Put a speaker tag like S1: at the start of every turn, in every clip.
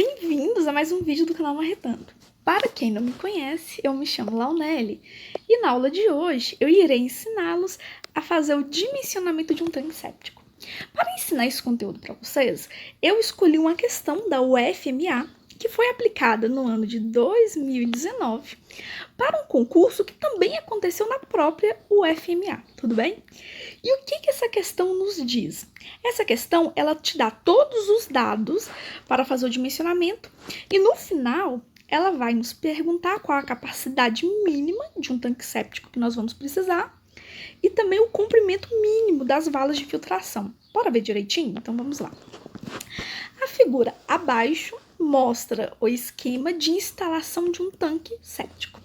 S1: Bem-vindos a mais um vídeo do canal Marretando. Para quem não me conhece, eu me chamo Launelli e na aula de hoje eu irei ensiná-los a fazer o dimensionamento de um tanque séptico. Para ensinar esse conteúdo para vocês, eu escolhi uma questão da UFMA que foi aplicada no ano de 2019 para um concurso que também aconteceu na própria UFMA, tudo bem? E o que essa questão nos diz? Essa questão, ela te dá todos os dados para fazer o dimensionamento e no final ela vai nos perguntar qual a capacidade mínima de um tanque séptico que nós vamos precisar e também o comprimento mínimo das valas de filtração. Bora ver direitinho? Então vamos lá. A figura abaixo mostra o esquema de instalação de um tanque séptico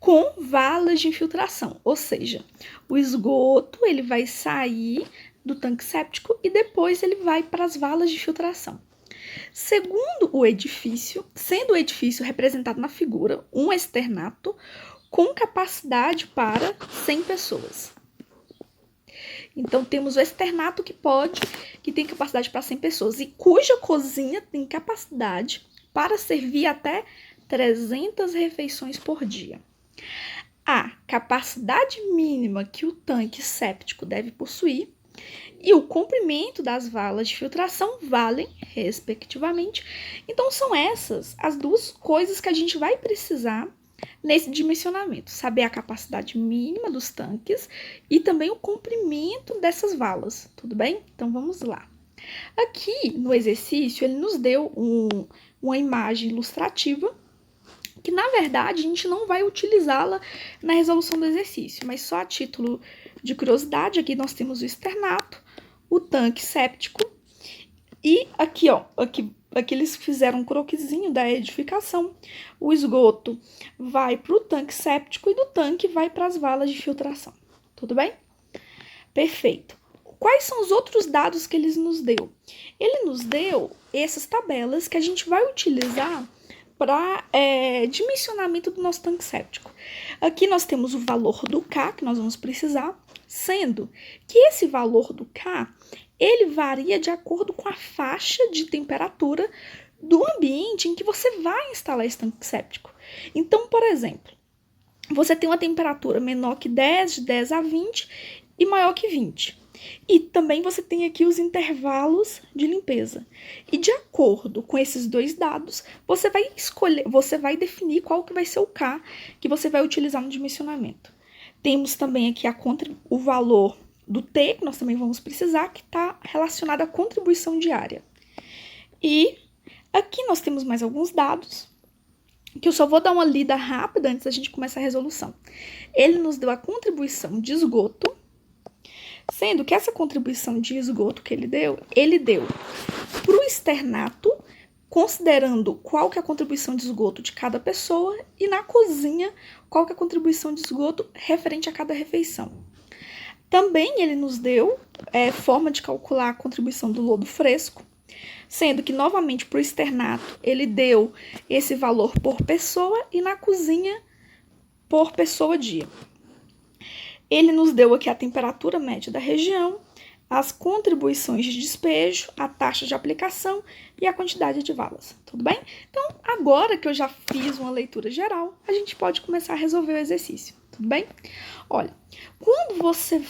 S1: com valas de infiltração, ou seja, o esgoto ele vai sair do tanque séptico e depois ele vai para as valas de filtração. Segundo o edifício, sendo o edifício representado na figura um externato com capacidade para 100 pessoas. Então, temos o externato que tem capacidade para 100 pessoas e cuja cozinha tem capacidade para servir até 300 refeições por dia. A capacidade mínima que o tanque séptico deve possuir e o comprimento das valas de filtração valem, respectivamente. Então, são essas as duas coisas que a gente vai precisar nesse dimensionamento. Saber a capacidade mínima dos tanques e também o comprimento dessas valas, tudo bem? Então, vamos lá. Aqui, no exercício, ele nos deu uma imagem ilustrativa que, na verdade, a gente não vai utilizá-la na resolução do exercício, mas só a título de curiosidade, aqui nós temos o externato, o tanque séptico, e aqui, ó, aqui eles fizeram um croquisinho da edificação. O esgoto vai para o tanque séptico e do tanque vai para as valas de filtração. Tudo bem? Perfeito. Quais são os outros dados que ele nos deu? Ele nos deu essas tabelas que a gente vai utilizar para dimensionamento do nosso tanque séptico. Aqui nós temos o valor do K que nós vamos precisar, sendo que esse valor do K ele varia de acordo com a faixa de temperatura do ambiente em que você vai instalar esse tanque séptico. Então, por exemplo, você tem uma temperatura menor que 10, de 10 a 20 e maior que 20. E também você tem aqui os intervalos de limpeza. E de acordo com esses dois dados, você vai definir qual que vai ser o K que você vai utilizar no dimensionamento. Temos também aqui o valor do T, que nós também vamos precisar, que está relacionado à contribuição diária. E aqui nós temos mais alguns dados, que eu só vou dar uma lida rápida antes da gente começar a resolução. Ele nos deu a contribuição de esgoto, sendo que essa contribuição de esgoto que ele deu para o externato, considerando qual que é a contribuição de esgoto de cada pessoa, e na cozinha, qual que é a contribuição de esgoto referente a cada refeição. Também ele nos deu forma de calcular a contribuição do lodo fresco, sendo que, novamente, para o externato, ele deu esse valor por pessoa e na cozinha por pessoa dia. Ele nos deu aqui a temperatura média da região, as contribuições de despejo, a taxa de aplicação e a quantidade de valas, tudo bem? Então, agora que eu já fiz uma leitura geral, a gente pode começar a resolver o exercício, tudo bem? Olha, quando você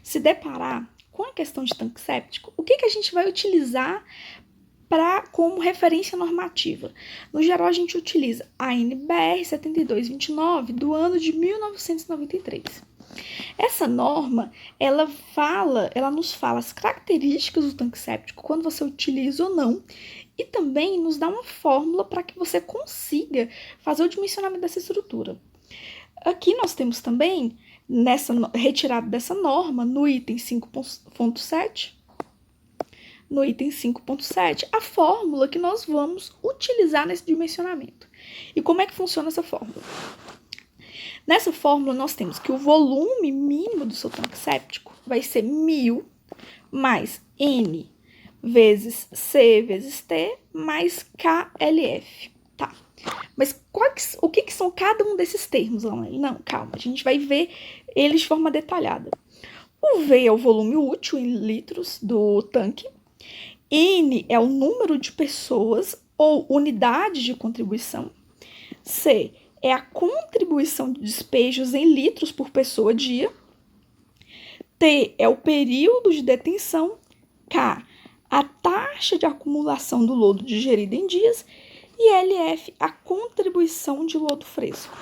S1: se deparar com a questão de tanque séptico, o que a gente vai utilizar como referência normativa? No geral, a gente utiliza a NBR 7229 do ano de 1993. Essa norma, ela nos fala as características do tanque séptico, quando você utiliza ou não, e também nos dá uma fórmula para que você consiga fazer o dimensionamento dessa estrutura. Aqui nós temos também, retirado dessa norma, no item 5.7, a fórmula que nós vamos utilizar nesse dimensionamento. E como é que funciona essa fórmula? Nessa fórmula, nós temos que o volume mínimo do seu tanque séptico vai ser 1000 mais N vezes C vezes T mais KLF, tá? Mas o que são cada um desses termos, Launelli? Não, calma, a gente vai ver eles de forma detalhada. O V é o volume útil em litros do tanque N é o número de pessoas ou unidade de contribuição. C é a contribuição de despejos em litros por pessoa dia. T é o período de detenção. K, a taxa de acumulação do lodo digerida em dias. E LF, a contribuição de lodo fresco.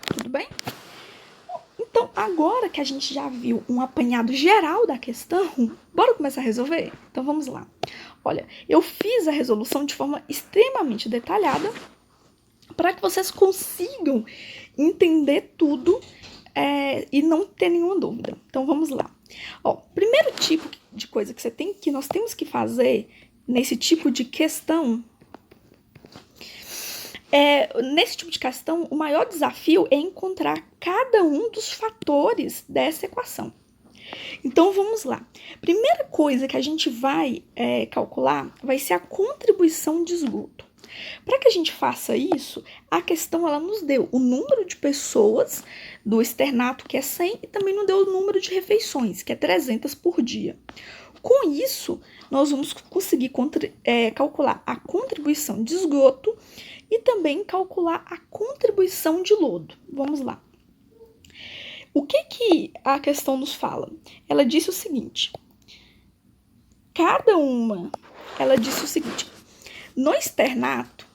S1: Tudo bem? Então, agora que a gente já viu um apanhado geral da questão, bora começar a resolver? Então, vamos lá. Olha, eu fiz a resolução de forma extremamente detalhada para que vocês consigam entender tudo e não ter nenhuma dúvida. Então, vamos lá. Ó, primeiro tipo de coisa que nós temos que fazer nesse tipo de questão, o maior desafio é encontrar cada um dos fatores dessa equação. Então, vamos lá. Primeira coisa que a gente vai calcular vai ser a contribuição de esgoto. Para que a gente faça isso, a questão ela nos deu o número de pessoas do externato, que é 100, e também nos deu o número de refeições, que é 300 por dia. Com isso, nós vamos conseguir calcular a contribuição de esgoto e também calcular a contribuição de lodo. Vamos lá. O que a questão nos fala? Ela disse o seguinte, no externato,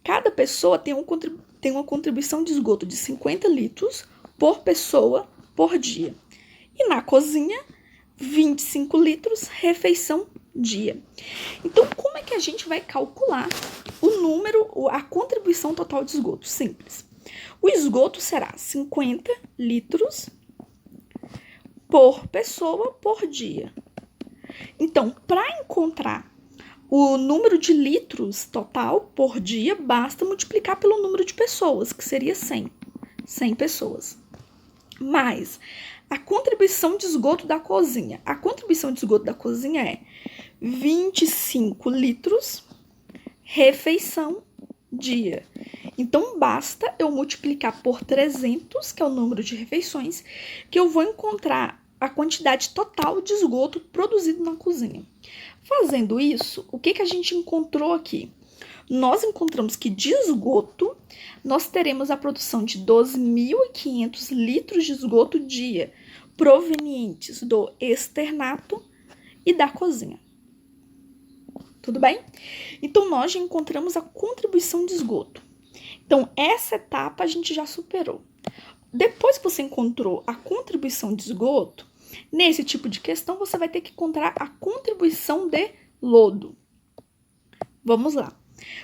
S1: cada pessoa tem uma contribuição de esgoto de 50 litros por pessoa por dia. E na cozinha, 25 litros refeição dia. Então, como é que a gente vai calcular a contribuição total de esgoto? Simples. O esgoto será 50 litros por pessoa por dia. Então, para encontrar o número de litros total por dia, basta multiplicar pelo número de pessoas, que seria 100. 100 pessoas. Mais a contribuição de esgoto da cozinha. A contribuição de esgoto da cozinha é 25 litros refeição dia. Então, basta eu multiplicar por 300, que é o número de refeições, que eu vou encontrar a quantidade total de esgoto produzido na cozinha. Fazendo isso, o que a gente encontrou aqui? Nós encontramos que de esgoto, nós teremos a produção de 12.500 litros de esgoto dia, provenientes do externato e da cozinha. Tudo bem? Então, nós já encontramos a contribuição de esgoto. Então, essa etapa a gente já superou. Depois que você encontrou a contribuição de esgoto, nesse tipo de questão, você vai ter que encontrar a contribuição de lodo. Vamos lá.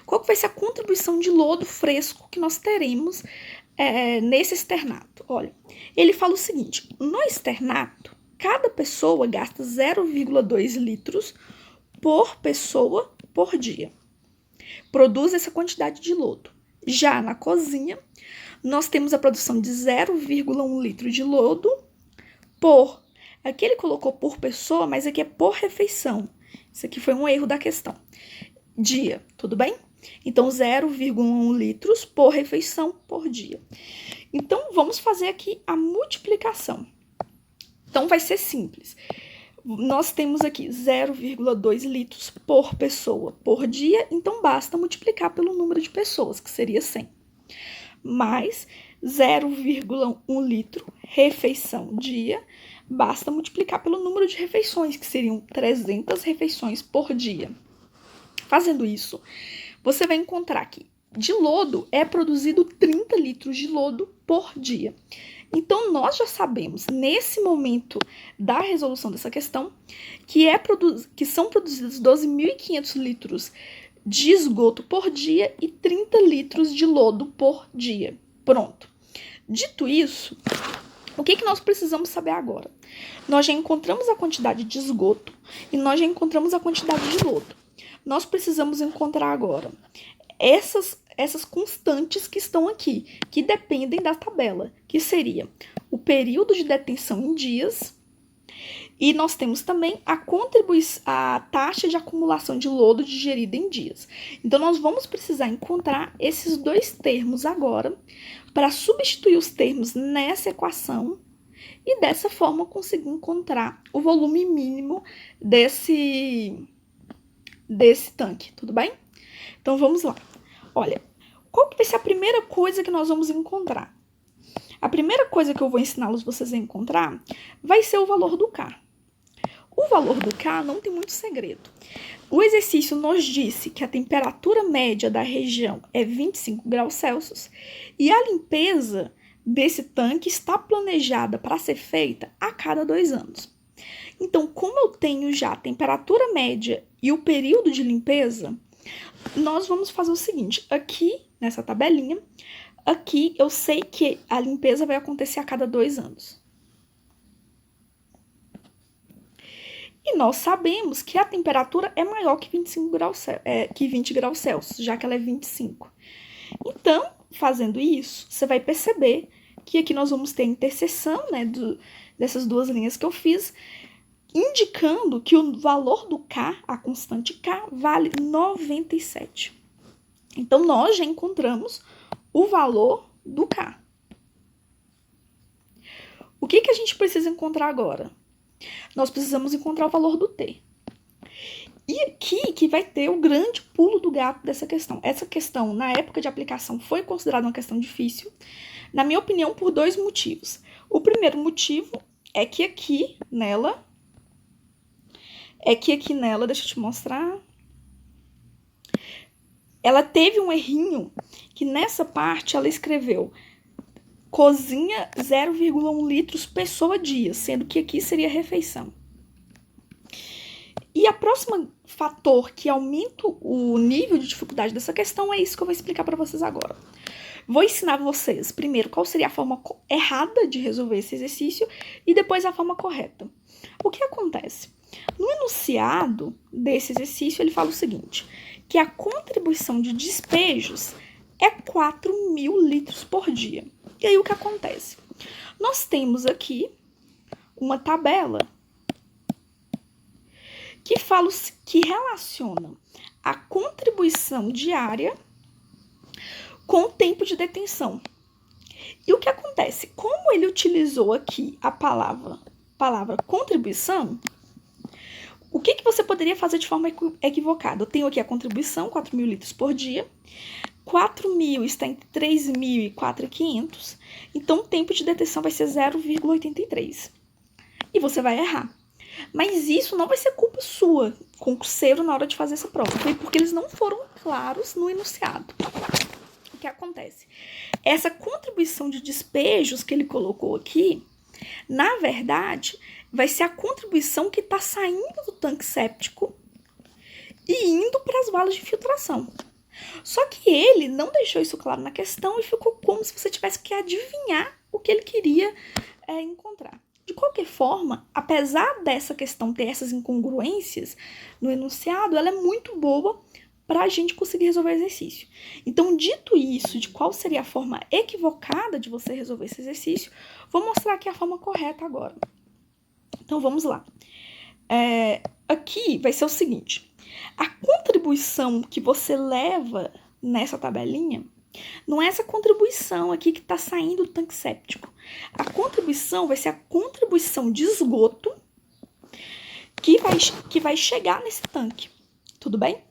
S1: Qual que vai ser a contribuição de lodo fresco que nós teremos nesse externato? Olha, ele fala o seguinte, no externato, cada pessoa gasta 0,2 litros por pessoa por dia. Produz essa quantidade de lodo. Já na cozinha, nós temos a produção de 0,1 litro de lodo por... Aqui ele colocou por pessoa, mas aqui é por refeição. Isso aqui foi um erro da questão. Dia, tudo bem? Então, 0,1 litros por refeição por dia. Então, vamos fazer aqui a multiplicação. Então, vai ser simples. Nós temos aqui 0,2 litros por pessoa por dia, então basta multiplicar pelo número de pessoas, que seria 100. Mais 0,1 litro refeição dia, basta multiplicar pelo número de refeições, que seriam 300 refeições por dia. Fazendo isso, você vai encontrar que de lodo é produzido 30 litros de lodo por dia. Então, nós já sabemos, nesse momento da resolução dessa questão, que são produzidos 12.500 litros de esgoto por dia e 30 litros de lodo por dia. Pronto. Dito isso, o que nós precisamos saber agora? Nós já encontramos a quantidade de esgoto e nós já encontramos a quantidade de lodo. Nós precisamos encontrar agora essas constantes que estão aqui, que dependem da tabela, que seria o período de detenção em dias, e nós temos também a taxa de acumulação de lodo digerida em dias. Então, nós vamos precisar encontrar esses dois termos agora, para substituir os termos nessa equação, e dessa forma conseguir encontrar o volume mínimo desse tanque, tudo bem? Então, vamos lá. Olha, qual que vai ser a primeira coisa que nós vamos encontrar? A primeira coisa que eu vou ensiná-los vocês a encontrar vai ser o valor do K. O valor do K não tem muito segredo. O exercício nos disse que a temperatura média da região é 25 graus Celsius e a limpeza desse tanque está planejada para ser feita a cada 2 anos. Então, como eu tenho já a temperatura média e o período de limpeza, nós vamos fazer o seguinte, aqui nessa tabelinha, aqui eu sei que a limpeza vai acontecer a cada 2 anos. E nós sabemos que a temperatura é maior que 20 graus Celsius, já que ela é 25. Então, fazendo isso, você vai perceber que aqui nós vamos ter a interseção, né, dessas duas linhas que eu fiz, indicando que o valor do K, a constante K, vale 97. Então, nós já encontramos o valor do K. O que a gente precisa encontrar agora? Nós precisamos encontrar o valor do T. E aqui que vai ter o grande pulo do gato dessa questão. Essa questão, na época de aplicação, foi considerada uma questão difícil, na minha opinião, por 2 motivos. O primeiro motivo é que aqui nela, deixa eu te mostrar, ela teve um errinho que nessa parte ela escreveu cozinha 0,1 litros pessoa dia, sendo que aqui seria refeição. E a próxima fator que aumenta o nível de dificuldade dessa questão é isso que eu vou explicar para vocês agora. Vou ensinar vocês, primeiro, qual seria a forma errada de resolver esse exercício e depois a forma correta. O que acontece? No enunciado desse exercício, ele fala o seguinte, que a contribuição de despejos é 4.000 litros por dia. E aí, o que acontece? Nós temos aqui uma tabela que relaciona a contribuição diária com o tempo de detenção. E o que acontece? Como ele utilizou aqui a palavra contribuição, o que você poderia fazer de forma equivocada? Eu tenho aqui a contribuição, 4.000 litros por dia. 4.000 está entre 3.000 e 4.500, então o tempo de detenção vai ser 0,83. E você vai errar. Mas isso não vai ser culpa sua, concurseiro, na hora de fazer essa prova. Foi porque eles não foram claros no enunciado. O que acontece? Essa contribuição de despejos que ele colocou aqui, na verdade, vai ser a contribuição que está saindo do tanque séptico e indo para as valas de filtração. Só que ele não deixou isso claro na questão e ficou como se você tivesse que adivinhar o que ele queria encontrar. De qualquer forma, apesar dessa questão ter essas incongruências no enunciado, ela é muito boa para a gente conseguir resolver o exercício. Então, dito isso, de qual seria a forma equivocada de você resolver esse exercício, vou mostrar aqui a forma correta agora. Então, vamos lá. Aqui vai ser o seguinte. A contribuição que você leva nessa tabelinha não é essa contribuição aqui que está saindo do tanque séptico. A contribuição vai ser a contribuição de esgoto que vai chegar nesse tanque. Tudo bem?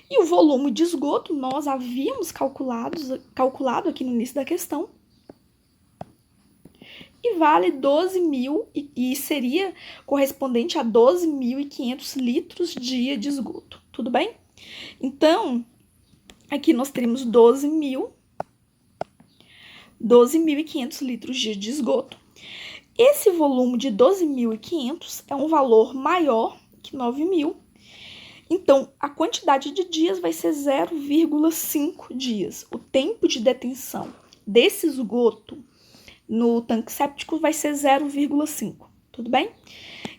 S1: E o volume de esgoto nós havíamos calculado aqui no início da questão. E vale 12.000 e seria correspondente a 12.500 litros dia de esgoto. Tudo bem? Então, aqui nós teremos 12.500 litros dia de esgoto. Esse volume de 12.500 é um valor maior que 9.000. Então, a quantidade de dias vai ser 0,5 dias. O tempo de detenção desse esgoto no tanque séptico vai ser 0,5, tudo bem?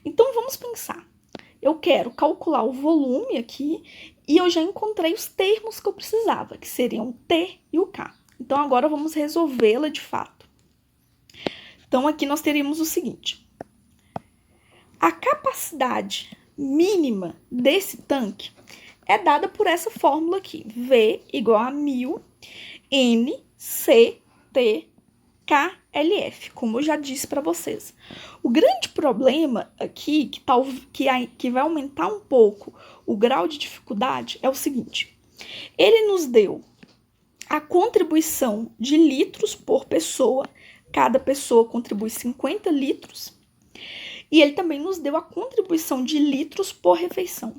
S1: Então, vamos pensar. Eu quero calcular o volume aqui e eu já encontrei os termos que eu precisava, que seriam o T e o K. Então, agora vamos resolvê-la de fato. Então, aqui nós teríamos o seguinte. A capacidade mínima desse tanque é dada por essa fórmula aqui. V igual a 1.000 N C T KLF, como eu já disse para vocês. O grande problema aqui, que vai aumentar um pouco o grau de dificuldade é o seguinte. Ele nos deu a contribuição de litros por pessoa. Cada pessoa contribui 50 litros. E ele também nos deu a contribuição de litros por refeição.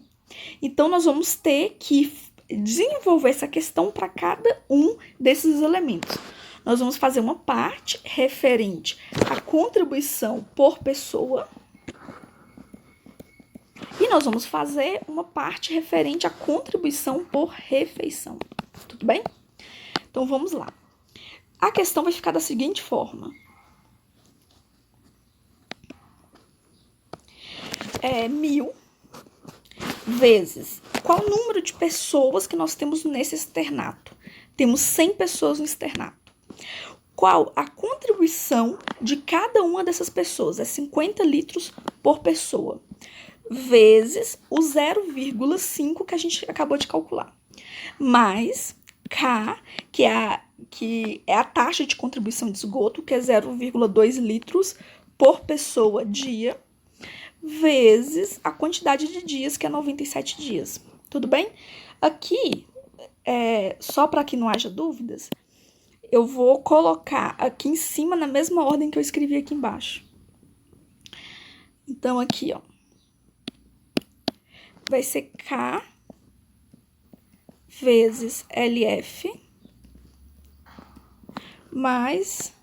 S1: Então, nós vamos ter que desenvolver essa questão para cada um desses elementos. Nós vamos fazer uma parte referente à contribuição por pessoa. E nós vamos fazer uma parte referente à contribuição por refeição. Tudo bem? Então, vamos lá. A questão vai ficar da seguinte forma. 1.000 vezes qual o número de pessoas que nós temos nesse externato? Temos 100 pessoas no externato. Qual a contribuição de cada uma dessas pessoas? É 50 litros por pessoa. Vezes o 0,5 que a gente acabou de calcular. Mais K, que é a taxa de contribuição de esgoto, que é 0,2 litros por pessoa dia, vezes a quantidade de dias, que é 97 dias. Tudo bem? Aqui, só para que não haja dúvidas, eu vou colocar aqui em cima na mesma ordem que eu escrevi aqui embaixo. Então, aqui, ó, vai ser K vezes LF mais...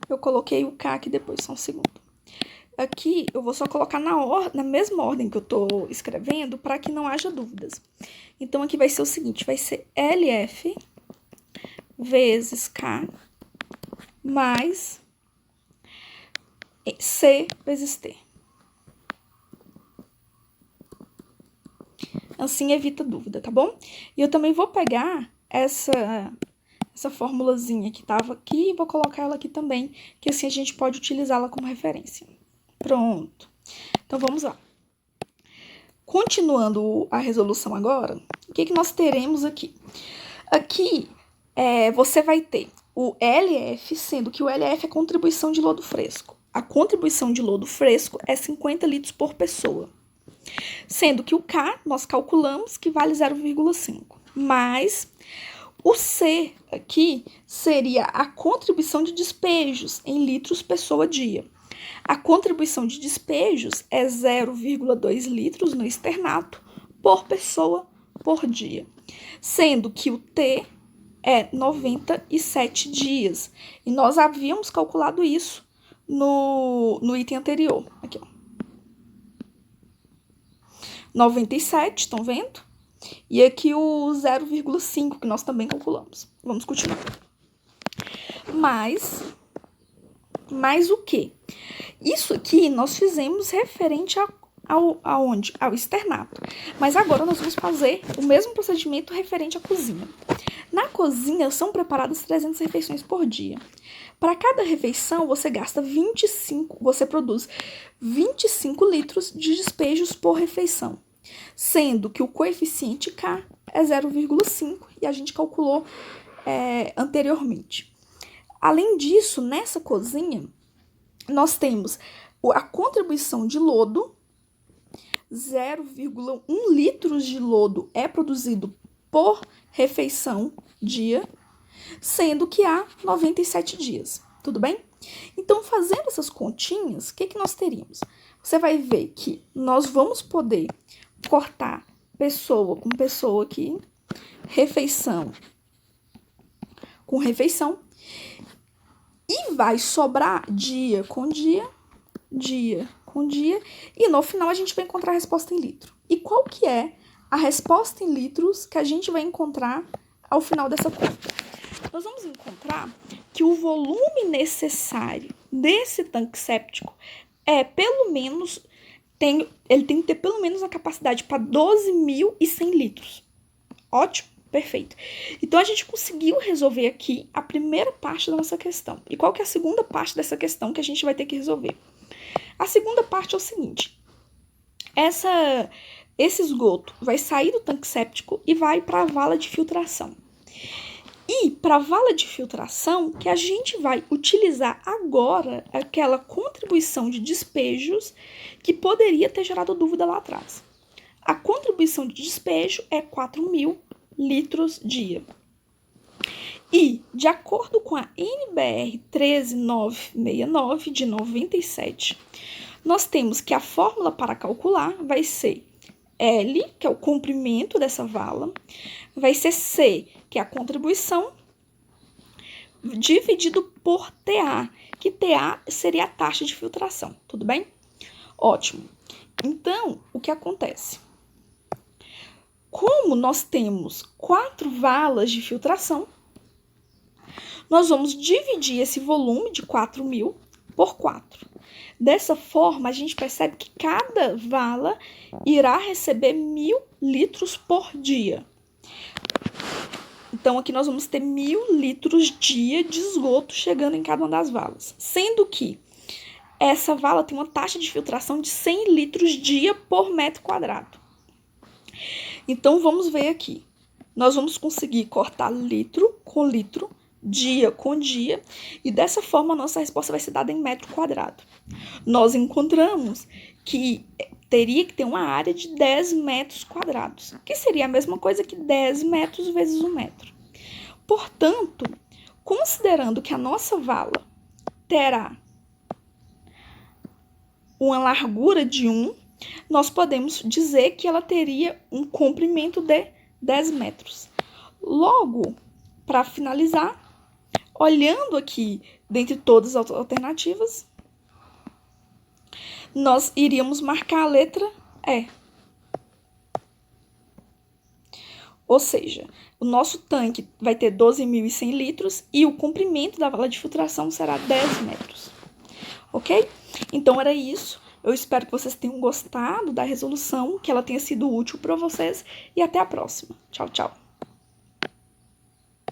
S1: Eu coloquei o K aqui depois, só um segundo. Aqui eu vou só colocar na mesma ordem que eu tô escrevendo para que não haja dúvidas. Então, aqui vai ser o seguinte, vai ser LF vezes K mais C vezes T. Assim evita dúvida, tá bom? E eu também vou pegar essa formulazinha que estava aqui e vou colocar ela aqui também, que assim a gente pode utilizá-la como referência. Pronto. Então, vamos lá. Continuando a resolução agora, o que nós teremos aqui? Aqui, você vai ter o LF, sendo que o LF é contribuição de lodo fresco. A contribuição de lodo fresco é 50 litros por pessoa. Sendo que o K, nós calculamos que vale 0,5. Mas... o C aqui seria a contribuição de despejos em litros pessoa dia. A contribuição de despejos é 0,2 litros no externato por pessoa por dia. Sendo que o T é 97 dias. E nós havíamos calculado isso no item anterior. Aqui, ó. 97, estão vendo? E aqui o 0,5 que nós também calculamos. Vamos continuar. Mais o quê? Isso aqui nós fizemos referente aonde? Ao externato. Mas agora nós vamos fazer o mesmo procedimento referente à cozinha. Na cozinha são preparadas 300 refeições por dia. Para cada refeição você produz 25 litros de despejos por refeição. Sendo que o coeficiente K é 0,5 e a gente calculou anteriormente. Além disso, nessa cozinha, nós temos a contribuição de lodo, 0,1 litros de lodo é produzido por refeição dia, sendo que há 97 dias. Tudo bem? Então, fazendo essas continhas, o que nós teríamos? Você vai ver que nós vamos poder cortar pessoa com pessoa aqui, refeição com refeição, e vai sobrar dia com dia, dia com dia, e no final a gente vai encontrar a resposta em litro. E qual que é a resposta em litros que a gente vai encontrar ao final dessa conta? Nós vamos encontrar que o volume necessário desse tanque séptico é pelo menos... ele tem que ter pelo menos a capacidade para 12.100 litros. Ótimo, perfeito. Então, a gente conseguiu resolver aqui a primeira parte da nossa questão. E qual que é a segunda parte dessa questão que a gente vai ter que resolver? A segunda parte é o seguinte. Esse esgoto vai sair do tanque séptico e vai para a vala de filtração. E para a vala de filtração, que a gente vai utilizar agora aquela contribuição de despejos que poderia ter gerado dúvida lá atrás. A contribuição de despejo é 4.000 litros dia. E, de acordo com a NBR 13969 de 97, nós temos que a fórmula para calcular vai ser L, que é o comprimento dessa vala, vai ser C, que é a contribuição, dividido por TA, que TA seria a taxa de filtração, tudo bem? Ótimo. Então, o que acontece? Como nós temos 4 valas de filtração, nós vamos dividir esse volume de 4.000 por 4. Dessa forma, a gente percebe que cada vala irá receber 1.000 litros por dia. Então, aqui nós vamos ter 1.000 litros dia de esgoto chegando em cada uma das valas. Sendo que essa vala tem uma taxa de filtração de 100 litros dia por metro quadrado. Então, vamos ver aqui. Nós vamos conseguir cortar litro com litro, dia com dia, e dessa forma a nossa resposta vai ser dada em metro quadrado. Nós encontramos que teria que ter uma área de 10 metros quadrados, que seria a mesma coisa que 10 metros vezes 1 metro. Portanto, considerando que a nossa vala terá uma largura de 1, nós podemos dizer que ela teria um comprimento de 10 metros. Logo, para finalizar, olhando aqui dentre todas as alternativas, nós iríamos marcar a letra E. Ou seja, o nosso tanque vai ter 12.100 litros e o comprimento da vala de filtração será 10 metros. Ok? Então, era isso. Eu espero que vocês tenham gostado da resolução, que ela tenha sido útil para vocês e até a próxima. Tchau, tchau.